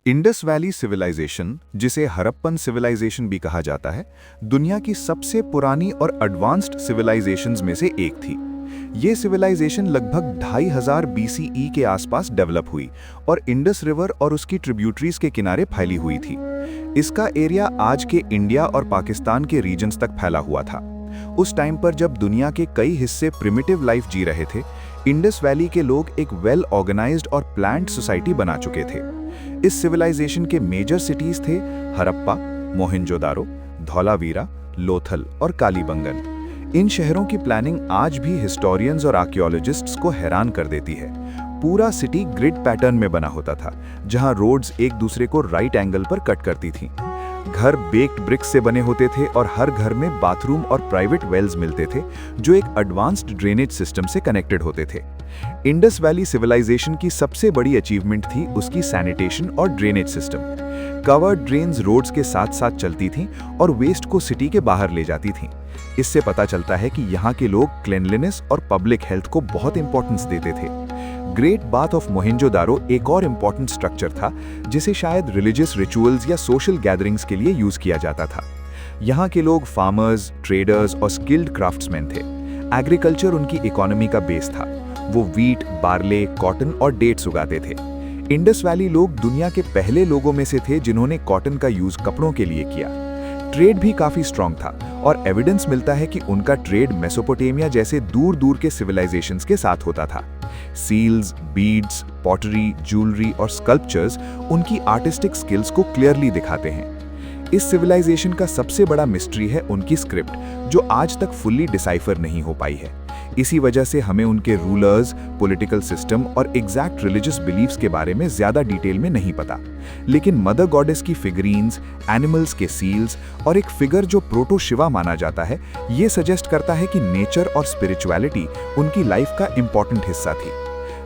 Indus valley civilisation, जिसे Harappan civilisation भी कहा जाता है, दुनिया की सबसे पुरानी और एडवांस्ड सिविलाइजेशंस में से एक थी। ये सिविलाइजेशन लगभग 2500 बीसीई के आसपास डेवलप हुई और इंडस रिवर और उसकी ट्रिब्यूटरीज के किनारे फैली हुई थी। इसका एरिया आज के इंडिया और पाकिस्तान के रीजन्स तक फैला हुआ था। उस टाइम पर जब दुनिया के कई हिस्से प्रिमिटिव लाइफ जी रहे थे, इंडस वैली के लोग एक वेल ऑर्गेनाइज्ड और प्लान्ड सोसाइटी बना चुके थे। इस सिविलाइजेशन के मेजर सिटीज थे हड़प्पा, मोहनजोदारो, धौलावीरा, लोथल और कालीबंगन। इन शहरों की प्लानिंग आज भी हिस्टोरियंस और आर्कियोलॉजिस्ट्स को हैरान कर देती है। पूरा सिटी ग्रिड पैटर्न में बना होता था, जहां रोड्स एक दूसरे को राइट एंगल पर कट करती थीं। घर बेक्ड ब्रिक्स से बने होते थे और हर घर में बाथरूम और प्राइवेट वेल्स मिलते थे, जो एक एडवांस्ड ड्रेनेज सिस्टम से कनेक्टेड होते थे। इंडस वैली सिविलाइजेशन की सबसे बड़ी अचीवमेंट थी उसकी सैनिटेशन और drainage system. Covered drains roads के साथ साथ चलती थीं और वेस्ट को सिटी के बाहर ले जाती थीं। इससे पता चलता है कि यहाँ के लोग क्लीनलीनेस और पब्लिक हेल्थ को बहुत इंपॉर्टेंस देते थे। ग्रेट बाथ ऑफ मोहनजोदारो एक और इम्पॉर्टेंट स्ट्रक्चर था, जिसे शायद रिलीजियस रिचुअल्स या सोशल गैदरिंग्स के लिए यूज किया जाता था। यहाँ के लोग फार्मर्स, ट्रेडर्स और स्किल्ड क्राफ्ट्समैन थे। एग्रीकल्चर उनकी इकोनॉमी का बेस था। वो वीट, बार्ले, कॉटन और डेट्स उगाते थे। इंडस वैली लोग दुनिया के पहले लोगों में से थे जिन्होंने कॉटन का यूज कपड़ों के लिए किया। ट्रेड भी काफी स्ट्रॉन्ग था और एविडेंस मिलता है कि उनका ट्रेड मेसोपोटामिया जैसे दूर दूर के सिविलाइजेशंस के साथ होता था। सील्स, बीड्स, पॉटरी, ज्वेलरी और स्कल्पचर्स उनकी आर्टिस्टिक स्किल्स को क्लियरली दिखाते हैं। इस सिविलाइजेशन का सबसे बड़ा मिस्ट्री है उनकी स्क्रिप्ट, जो आज तक फुल्ली डिसाइफर नहीं हो पाई है। इसी वजह से हमें उनके रूलर्स, पॉलिटिकल सिस्टम और एग्जैक्ट रिलीजियस बिलीफ्स के बारे में ज्यादा डिटेल में नहीं पता। लेकिन मदर गॉडेस की फिगरीन्स, एनिमल्स के सील्स और एक फिगर जो प्रोटो शिवा माना जाता है, ये सजेस्ट करता है कि नेचर और स्पिरिचुअलिटी उनकी लाइफ का इंपॉर्टेंट हिस्सा थी।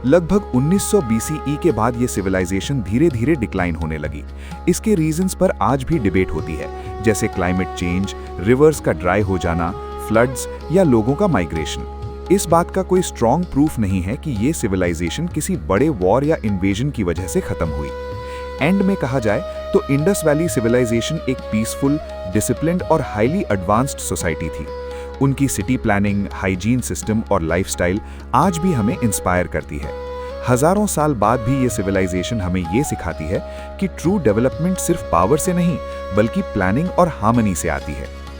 लगभग 1900 बीसीई के बाद ये सिविलाइजेशन धीरे धीरे डिक्लाइन होने लगी। इसके रीजंस पर आज भी डिबेट होती है, जैसे क्लाइमेट चेंज, रिवर्स का ड्राई हो जाना, फ्लड्स या लोगों का माइग्रेशन। इस बात का कोई स्ट्रॉन्ग प्रूफ नहीं है कि ये सिविलाइजेशन किसी बड़े वॉर या इन्वेजन की वजह से खत्म हुई। एंड में कहा जाए तो इंडस वैली सिविलाइजेशन एक पीसफुल, डिसिप्लिन्ड और हाईली एडवांस्ड सोसाइटी थी। उनकी सिटी प्लानिंग, हाइजीन सिस्टम और लाइफस्टाइल आज भी हमें इंस्पायर करती है। हजारों साल बाद भी ये सिविलाइजेशन हमें ये सिखाती है कि ट्रू डेवलपमेंट सिर्फ पावर से नहीं, बल्कि प्लानिंग और हार्मनी से आती है।